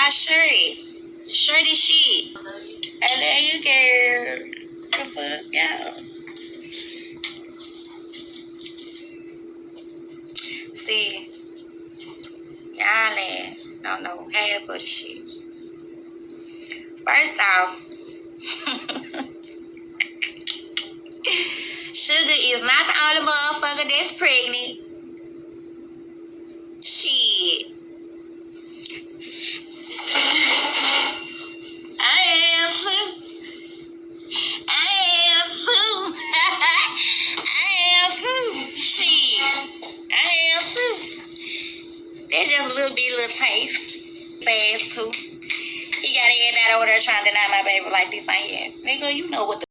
my shirt. Shirty shit. I love you, girl. The fuck, yeah. See, y'all don't know half of the shit. First off, Sugar is not the only motherfucker that's pregnant. Shit. I am too. I am too. I am too. Shit. I am too. That's just a little taste. Fast too. He got everybody over there trying to deny my baby like this ain't here. Nigga, you know what the